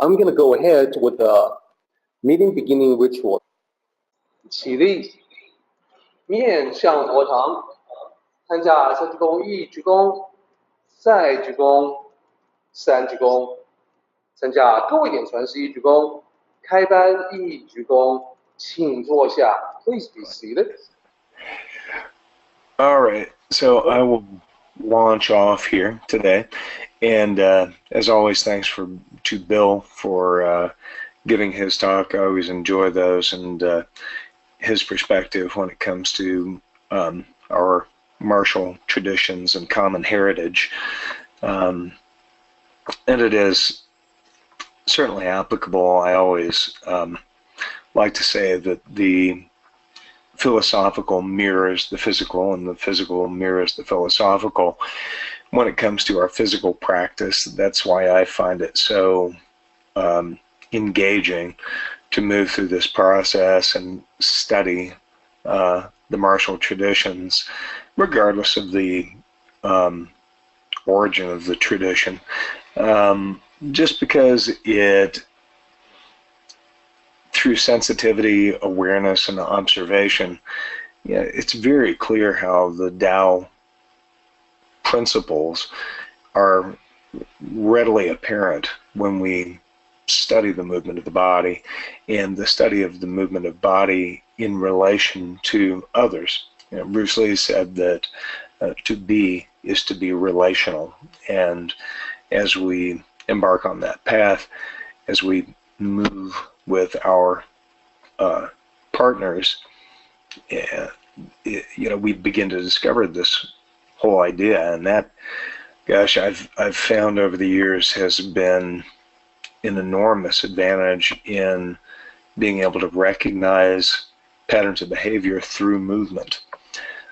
I'm going to go ahead with the meeting beginning ritual. 起立，面向佛堂，参加三鞠躬、一鞠躬、再鞠躬、三鞠躬，参加各位点传是一鞠躬，开班一鞠躬，请坐下。Please be seated. All right, so I will launch off here today, and as always, thanks to Bill for giving his talk. I always enjoy those, and his perspective when it comes to our martial traditions and common heritage, and it is certainly applicable. I always like to say that the philosophical mirrors the physical, and the physical mirrors the philosophical when it comes to our physical practice. That's why I find it so engaging to move through this process and study the martial traditions, regardless of the origin of the tradition, just because it, through sensitivity, awareness, and observation, it's very clear how the Tao principles are readily apparent when we study the movement of the body and the study of the movement of body in relation to others. Bruce Lee said that to be is to be relational, and as we embark on that path, as we move with our partners, we begin to discover this whole idea, and that, gosh, I've found over the years has been an enormous advantage in being able to recognize patterns of behavior through movement.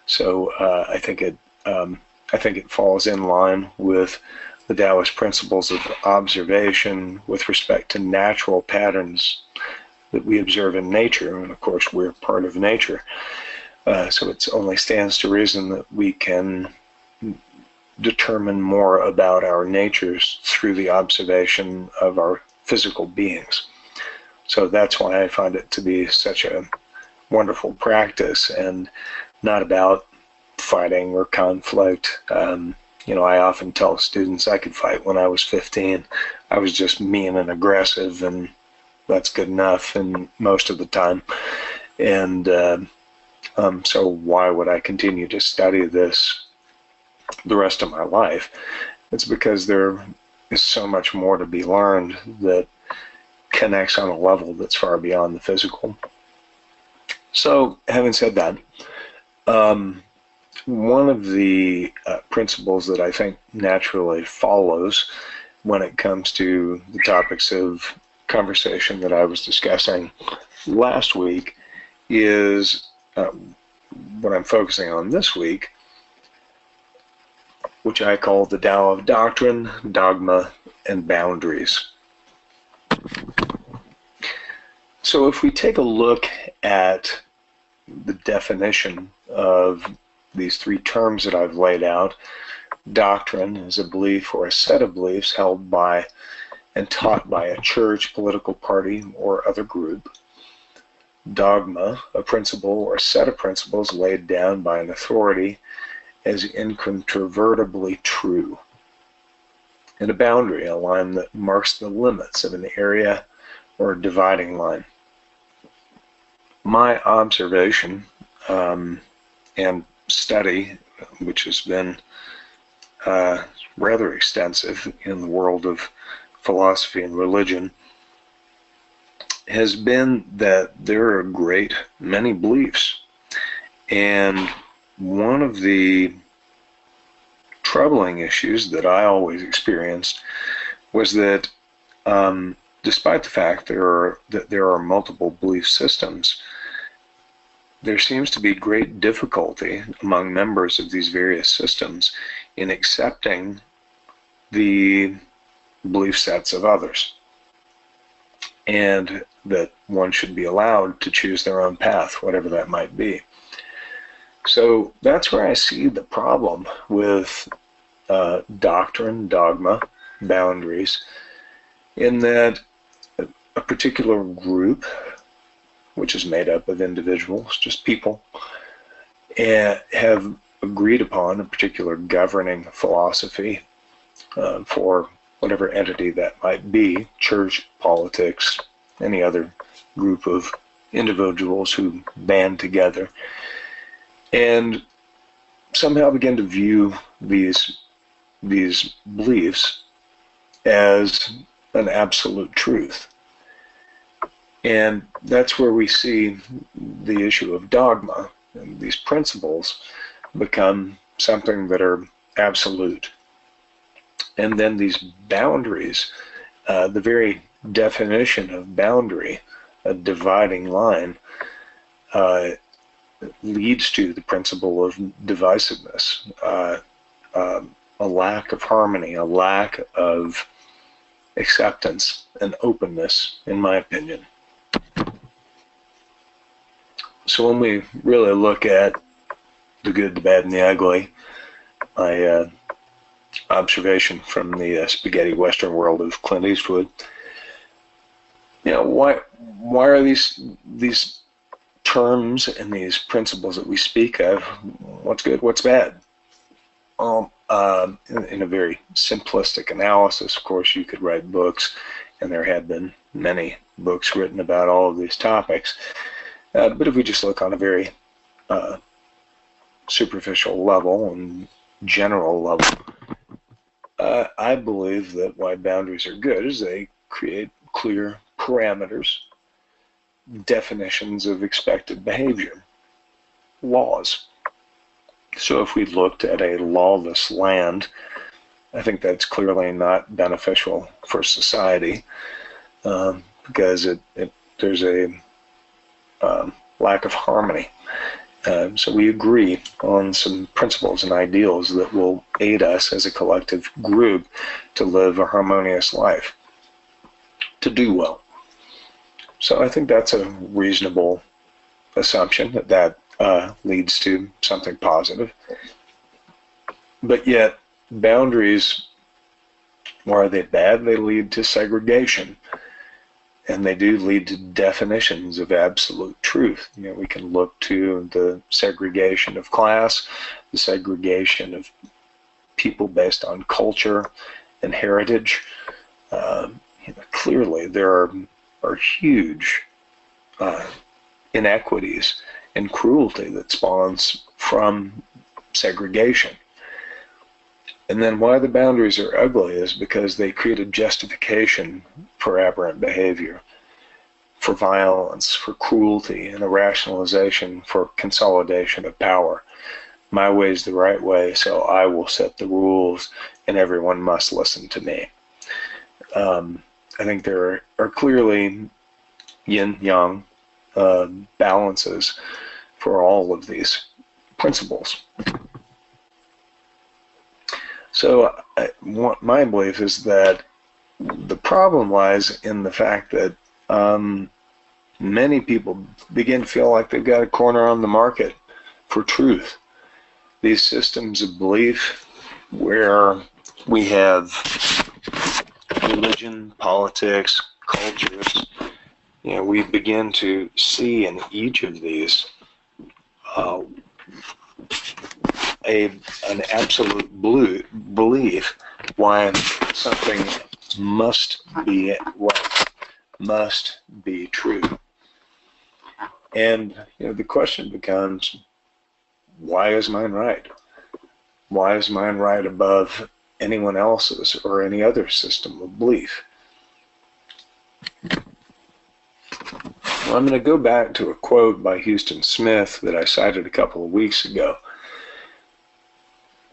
So I think it falls in line with the Taoist principles of observation with respect to natural patterns that we observe in nature, and of course we're part of nature. So it only stands to reason that we can determine more about our natures through the observation of our physical beings. So that's why I find it to be such a wonderful practice, and not about fighting or conflict. I often tell students I could fight when I was 15. I was just mean and aggressive, and that's good enough and most of the time. And so why would I continue to study this the rest of my life? It's because there is so much more to be learned that connects on a level that's far beyond the physical. So having said that, one of the principles that I think naturally follows when it comes to the topics of conversation that I was discussing last week is what I'm focusing on this week, which I call the Tao of Doctrine, Dogma, and Boundaries. So if we take a look at the definition of these three terms that I've laid out, doctrine is a belief or a set of beliefs held by and taught by a church, political party, or other group. Dogma, a principle or a set of principles laid down by an authority as incontrovertibly true. And a boundary, a line that marks the limits of an area or a dividing line. My observation and study, which has been rather extensive in the world of philosophy and religion, has been that there are a great many beliefs. And one of the troubling issues that I always experienced was that despite the fact that there are multiple belief systems, there seems to be great difficulty among members of these various systems in accepting the belief sets of others, and that one should be allowed to choose their own path, whatever that might be. So that's where I see the problem with doctrine, dogma, boundaries, in that a particular group, which is made up of individuals, just people, and have agreed upon a particular governing philosophy for whatever entity that might be, church, politics, any other group of individuals who band together, and somehow begin to view these beliefs as an absolute truth. And that's where we see the issue of dogma, and these principles become something that are absolute. And then these boundaries, the very definition of boundary, a dividing line, leads to the principle of divisiveness, a lack of harmony, a lack of acceptance and openness, in my opinion. So when we really look at the good, the bad, and the ugly, my observation from the spaghetti western world of Clint Eastwood, why are these terms and these principles that we speak of, what's good, what's bad? In a very simplistic analysis, of course, you could write books, and there have been many books written about all of these topics. But if we just look on a very superficial level and general level, I believe that why boundaries are good is they create clear parameters, definitions of expected behavior, laws. So if we looked at a lawless land, I think that's clearly not beneficial for society, because there's a lack of harmony. So we agree on some principles and ideals that will aid us as a collective group to live a harmonious life, to do well. So I think that's a reasonable assumption that leads to something positive. But yet, boundaries, why are they bad? They lead to segregation. And they do lead to definitions of absolute truth. We can look to the segregation of class, the segregation of people based on culture and heritage. Clearly, there are huge inequities and cruelty that spawns from segregation. And then why the boundaries are ugly is because they create a justification for aberrant behavior, for violence, for cruelty, and a rationalization for consolidation of power. My way is the right way, so I will set the rules, and everyone must listen to me. I think there are clearly yin-yang balances for all of these principles. So my belief is that the problem lies in the fact that many people begin to feel like they've got a corner on the market for truth. These systems of belief where we have religion, politics, cultures, we begin to see in each of these an absolute belief why something must be right, must be true. And the question becomes, why is mine right? Why is mine right above anyone else's or any other system of belief? Well, I'm going to go back to a quote by Houston Smith that I cited a couple of weeks ago.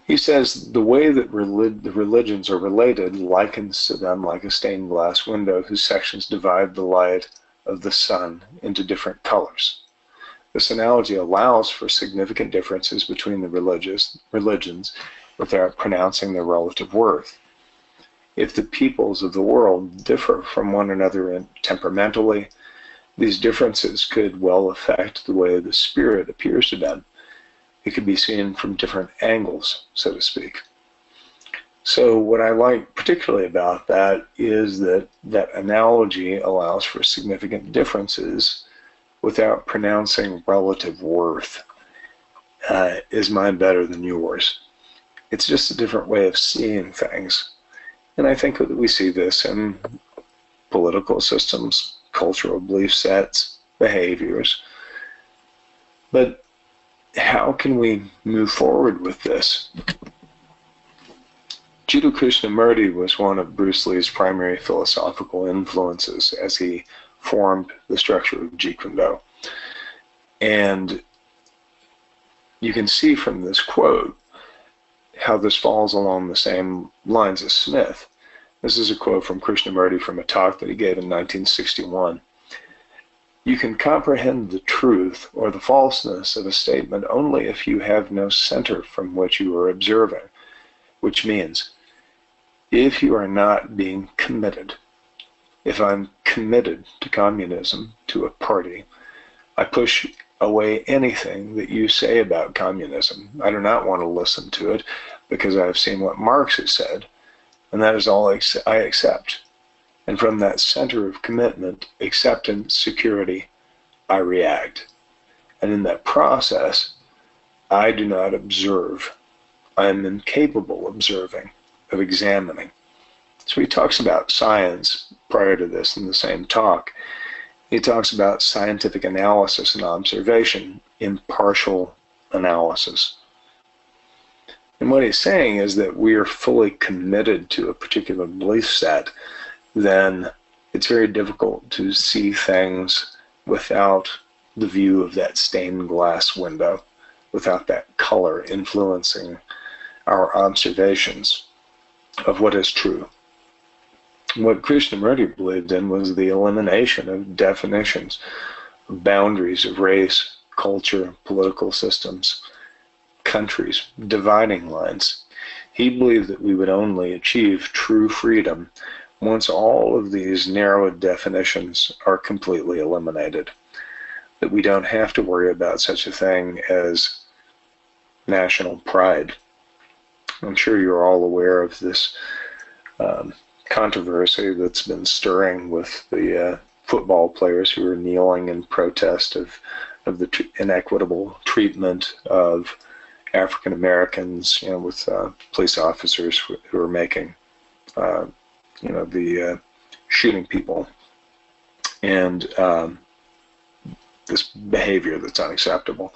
He says, the way that the religions are related likens to them like a stained glass window whose sections divide the light of the sun into different colors. This analogy allows for significant differences between the religions without pronouncing their relative worth. If the peoples of the world differ from one another temperamentally, these differences could well affect the way the spirit appears to them. It could be seen from different angles, so to speak. So what I like particularly about that is that that analogy allows for significant differences without pronouncing relative worth. Is mine better than yours? It's just a different way of seeing things. And I think that we see this in political systems, cultural belief sets, behaviors. But how can we move forward with this? Jiddu Krishnamurti was one of Bruce Lee's primary philosophical influences as he formed the structure of Jeet Kune Do. And you can see from this quote how this falls along the same lines as Smith. This is a quote from Krishnamurti from a talk that he gave in 1961. You can comprehend the truth or the falseness of a statement only if you have no center from which you are observing, which means if you are not being committed. If I'm committed to communism, to a party, I push away anything that you say about communism. I do not want to listen to it because I've seen what Marx has said, and that is all I accept. And from that center of commitment, acceptance, security, I react. And in that process, I do not observe. I am incapable of observing, of examining. So he talks about science prior to this in the same talk. He talks about scientific analysis and observation, impartial analysis. And what he's saying is that we are fully committed to a particular belief set, then it's very difficult to see things without the view of that stained glass window, without that color influencing our observations of what is true. What Krishnamurti believed in was the elimination of definitions, of boundaries of race, culture, political systems, countries, dividing lines. He believed that we would only achieve true freedom once all of these narrow definitions are completely eliminated. That we don't have to worry about such a thing as national pride. I'm sure you're all aware of this controversy that's been stirring with the football players who are kneeling in protest of the inequitable treatment of African Americans, with police officers who are making, the shooting people, and this behavior that's unacceptable.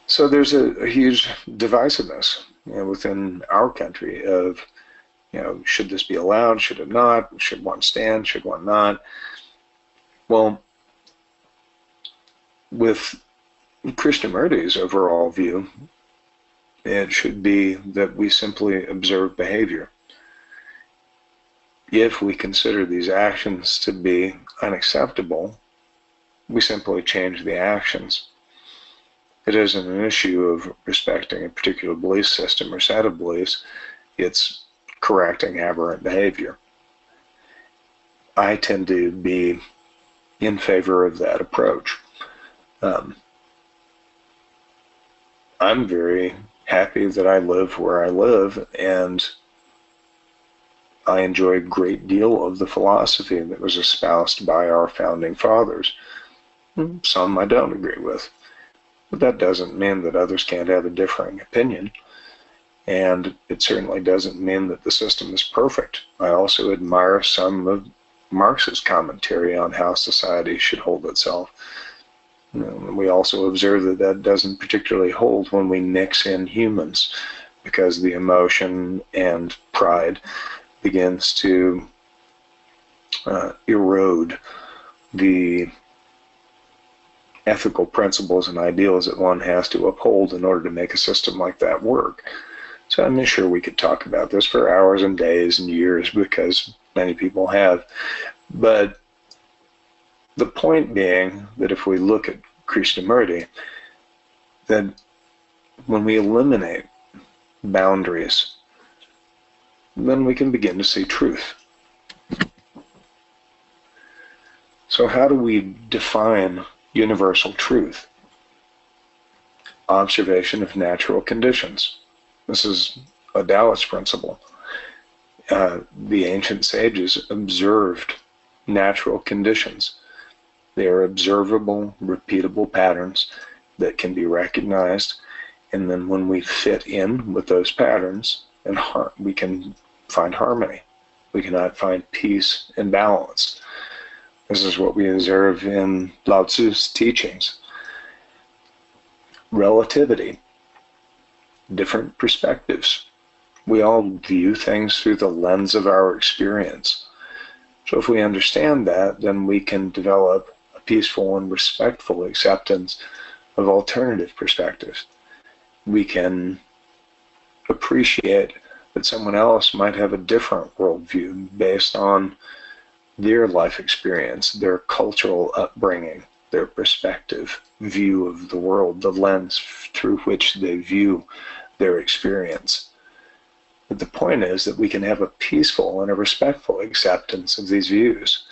So there's a huge divisiveness, within our country of, should this be allowed? Should it not? Should one stand? Should one not? Well, with Krishnamurti's overall view, it should be that we simply observe behavior. If we consider these actions to be unacceptable, we simply change the actions. It isn't an issue of respecting a particular belief system or set of beliefs. It's correcting aberrant behavior. I tend to be in favor of that approach. I'm very happy that I live where I live, and I enjoy a great deal of the philosophy that was espoused by our founding fathers. Some I don't agree with, but that doesn't mean that others can't have a differing opinion. And it certainly doesn't mean that the system is perfect. I also admire some of Marx's commentary on how society should hold itself. We also observe that that doesn't particularly hold when we mix in humans, because the emotion and pride begins to erode the ethical principles and ideals that one has to uphold in order to make a system like that work. So I'm sure we could talk about this for hours and days and years, because many people have. But the point being that if we look at Krishnamurti, that when we eliminate boundaries, then we can begin to see truth. So how do we define universal truth? Observation of natural conditions. This is a Taoist principle. the ancient sages observed natural conditions. They are observable, repeatable patterns that can be recognized, and then when we fit in with those patterns, and we can find harmony. We cannot find peace and balance. This is what we observe in Lao Tzu's teachings. Relativity, different perspectives. We all view things through the lens of our experience. So if we understand that, then we can develop a peaceful and respectful acceptance of alternative perspectives. We can appreciate that someone else might have a different worldview based on their life experience, their cultural upbringing, their perspective, view of the world, the lens through which they view their experience. But the point is that we can have a peaceful and a respectful acceptance of these views.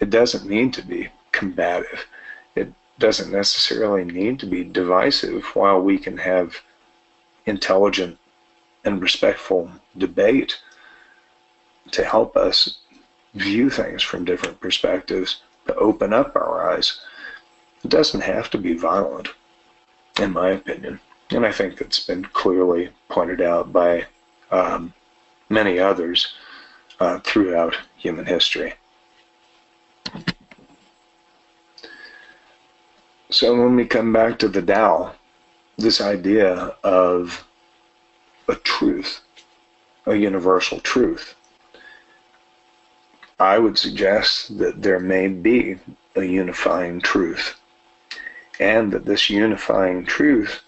It doesn't mean to be combative. It doesn't necessarily need to be divisive, while we can have intelligent and respectful debate to help us view things from different perspectives, to open up our eyes. It doesn't have to be violent, in my opinion. And I think that's been clearly pointed out by many others throughout human history. So when we come back to the Tao, this idea of a truth, a universal truth, I would suggest that there may be a unifying truth, and that this unifying truth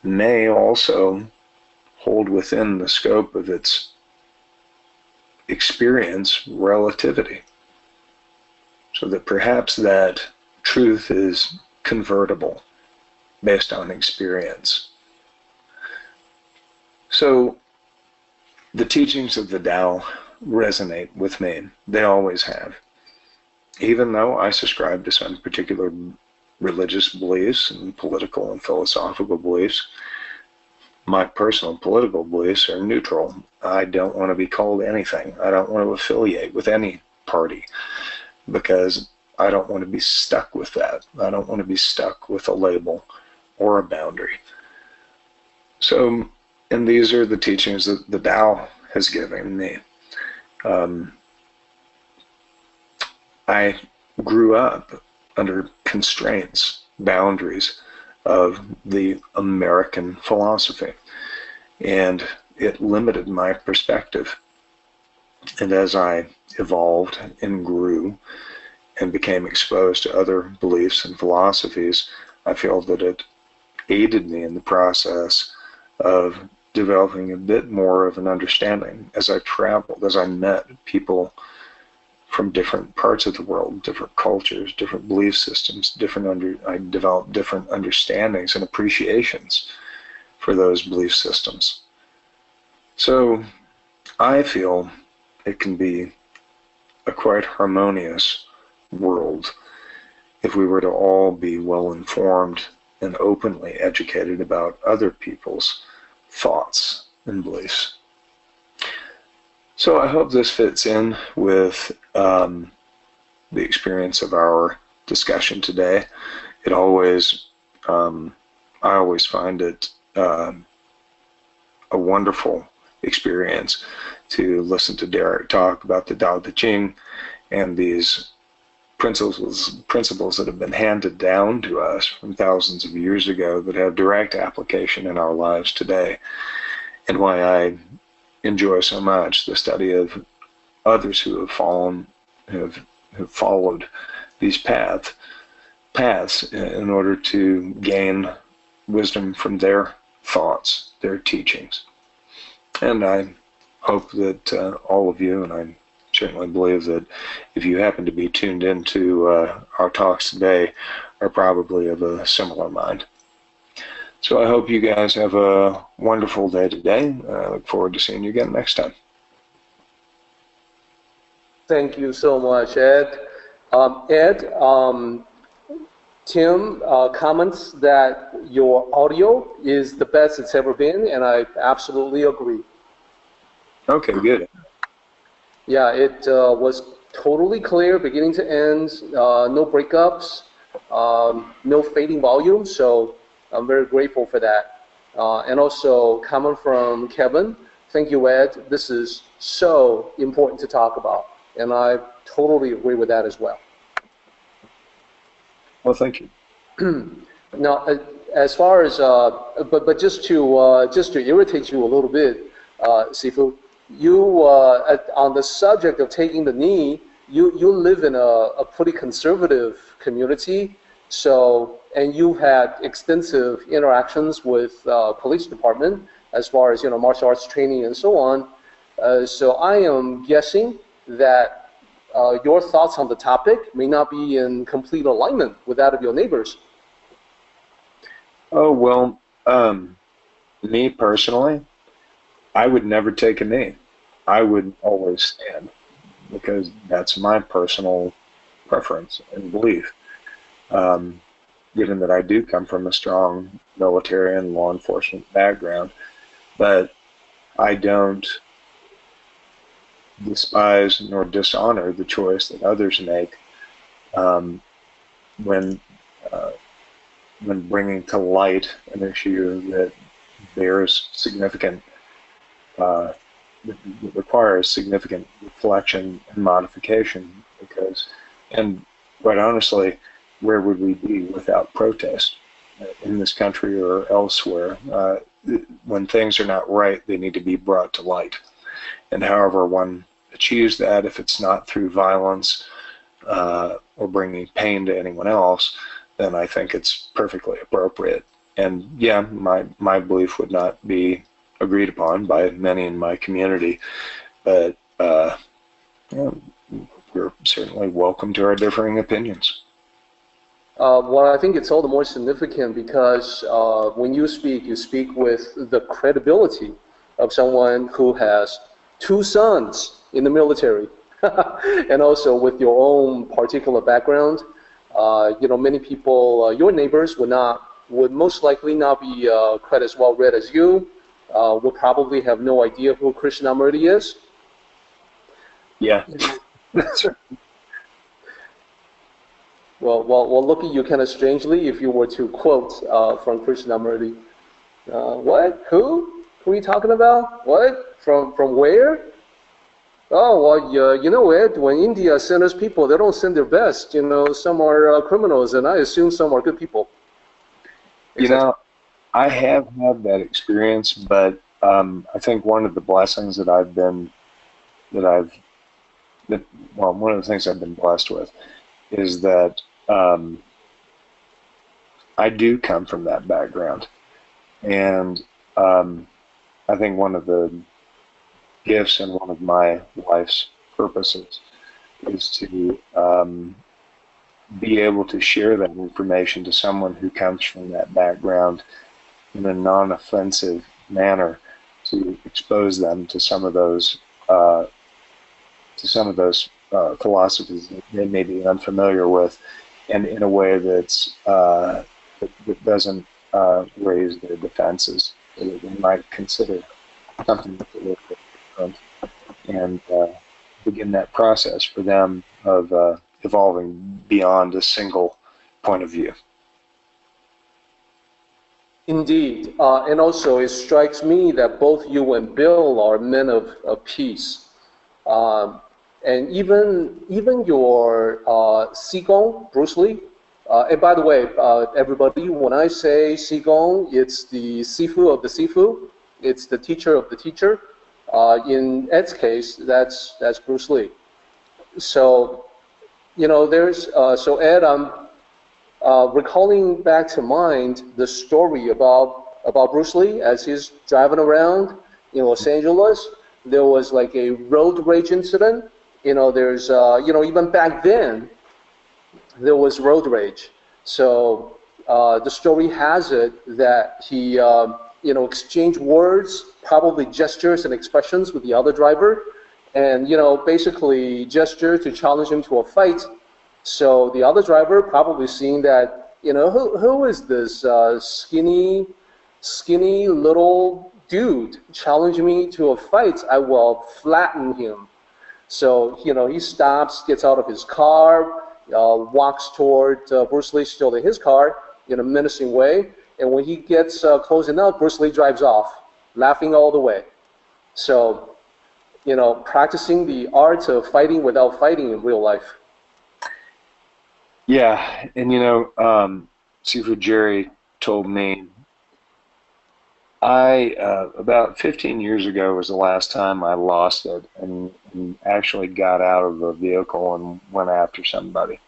may also hold within the scope of its experience relativity, so that perhaps that truth is convertible based on experience. So the teachings of the Tao resonate with me. They always have. Even though I subscribe to some particular religious beliefs and political and philosophical beliefs, my personal political beliefs are neutral. I don't want to be called anything. I don't want to affiliate with any party, because I don't want to be stuck with that. I don't want to be stuck with a label or a boundary. So, and these are the teachings that the Tao has given me. I grew up under constraints, boundaries of the American philosophy, and it limited my perspective. And as I evolved and grew and became exposed to other beliefs and philosophies, I feel that it aided me in the process of developing a bit more of an understanding as I traveled, as I met people from different parts of the world, different cultures, different belief systems, I developed different understandings and appreciations for those belief systems. So I feel it can be a quite harmonious world if we were to all be well informed and openly educated about other people's thoughts and beliefs. So I hope this fits in with the experience of our discussion today. It always, I always find it a wonderful experience to listen to Derek talk about the Tao Te Ching and these principles that have been handed down to us from thousands of years ago that have direct application in our lives today, and why I enjoy so much the study of others who have followed these paths in order to gain wisdom from their thoughts, their teachings. And I hope that all of you, and I certainly believe that if you happen to be tuned into our talks today, are probably of a similar mind. So I hope you guys have a wonderful day today. I look forward to seeing you again next time. Thank you so much, Ed. Ed, Tim comments that your audio is the best it's ever been, and I absolutely agree. Okay, good. Yeah, it was totally clear, beginning to end, no breakups, no fading volume. So I'm very grateful for that. And also, coming from Kevin, thank you, Ed. This is so important to talk about, and I totally agree with that as well. Well, thank you. Now, as far as but just to irritate you a little bit, Sifu, you on the subject of taking the knee, you live in a pretty conservative community, so and you've had extensive interactions with police department as far as martial arts training and so on. So I am guessing that your thoughts on the topic may not be in complete alignment with that of your neighbors. Oh, well, me personally, I would never take a knee. I would always stand because that's my personal preference and belief. Given that I do come from a strong military and law enforcement background, but I don't despise nor dishonor the choice that others make when bringing to light an issue that bears significant, that requires significant reflection and modification. Because, and quite honestly, where would we be without protest in this country or elsewhere? When things are not right, they need to be brought to light. And however one achieves that, if it's not through violence or bringing pain to anyone else, then I think it's perfectly appropriate. And yeah, my belief would not be agreed upon by many in my community, but yeah, you're certainly welcome to our differing opinions. Well, I think it's all the more significant because when you speak with the credibility of someone who has 2 sons in the military, and also with your own particular background. Many people, your neighbors would most likely not be quite as well read as you. Would probably have no idea who Krishnamurti is. Yeah, that's right. Well, look at you kind of strangely if you were to quote from Krishnamurti. What? Who? Who are you talking about? What? From where? Oh, well, Ed, when India sends people, they don't send their best. Some are criminals, and I assume some are good people. I have had that experience, but I think one of the blessings one of the things I've been blessed with is that I do come from that background. And I think one of the gifts and one of my life's purposes is to be able to share that information to someone who comes from that background in a non-offensive manner, to expose them to some of those philosophies that they may be unfamiliar with, and in a way that's that doesn't raise their defenses, that they might consider something that's a little bit different, and begin that process for them of evolving beyond a single point of view. Indeed, and also it strikes me that both you and Bill are men of peace, and even your Qigong, Bruce Lee. And by the way, everybody, when I say Qigong, it's the Sifu of the Sifu. It's the teacher of the teacher. In Ed's case, that's Bruce Lee. So, so Ed, I'm recalling back to mind the story about Bruce Lee as he's driving around in Los Angeles. There was like a road rage incident. There's even back then there was road rage. So the story has it that he exchanged words, probably gestures and expressions with the other driver, and basically gestured to challenge him to a fight. So the other driver, probably seeing that, who is this skinny little dude challenging me to a fight? I will flatten him. So, he stops, gets out of his car, walks toward Bruce Lee still in his car in a menacing way. And when he gets close enough, Bruce Lee drives off, laughing all the way. So, practicing the art of fighting without fighting in real life. Yeah, and Seafood Jerry told me about 15 years ago was the last time I lost it and actually got out of the vehicle and went after somebody.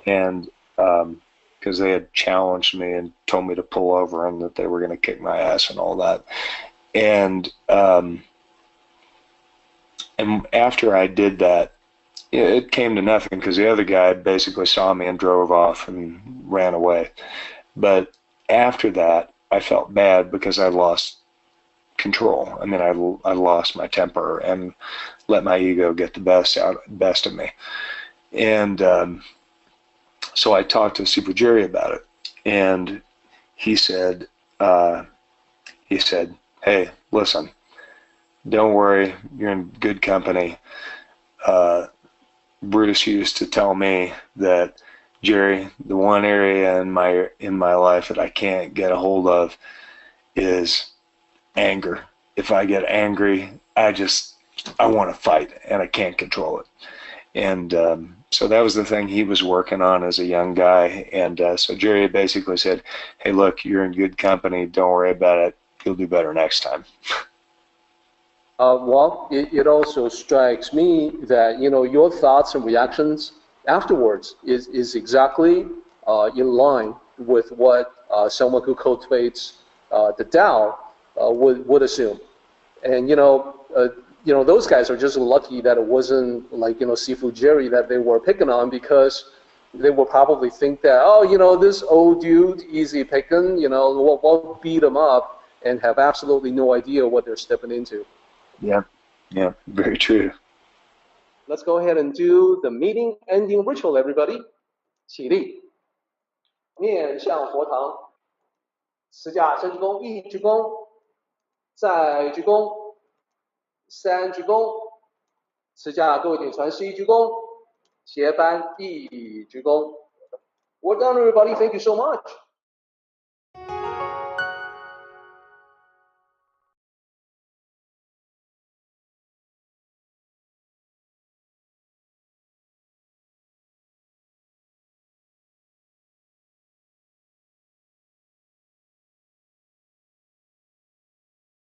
And because they had challenged me and told me to pull over and that they were going to kick my ass and all that. And after I did that, it came to nothing because the other guy basically saw me and drove off and ran away. But after that, I felt bad because I lost control. I mean, I lost my temper and let my ego get the best of me. And so I talked to Super Jerry about it, and he said, "Hey, listen, don't worry, you're in good company." Bruce used to tell me that, Jerry, the one area in my life that I can't get a hold of is anger. If I get angry, I want to fight and I can't control it. And so that was the thing he was working on as a young guy. And so Jerry basically said, "Hey, look, you're in good company. Don't worry about it. You'll do better next time." Well, it also strikes me that, your thoughts and reactions afterwards is exactly in line with what someone who cultivates the Tao would assume. And, those guys are just lucky that it wasn't like, Seafood Jerry that they were picking on, because they will probably think that, this old dude, easy picking, we'll beat him up, and have absolutely no idea what they're stepping into. Yeah, very true. Let's go ahead and do the meeting ending ritual, everybody. 起立，面向佛堂，持架深鞠躬，一鞠躬，再鞠躬，三鞠躬，持架各位顶传十一鞠躬，斜翻一鞠躬。Well done, everybody. Thank you so much.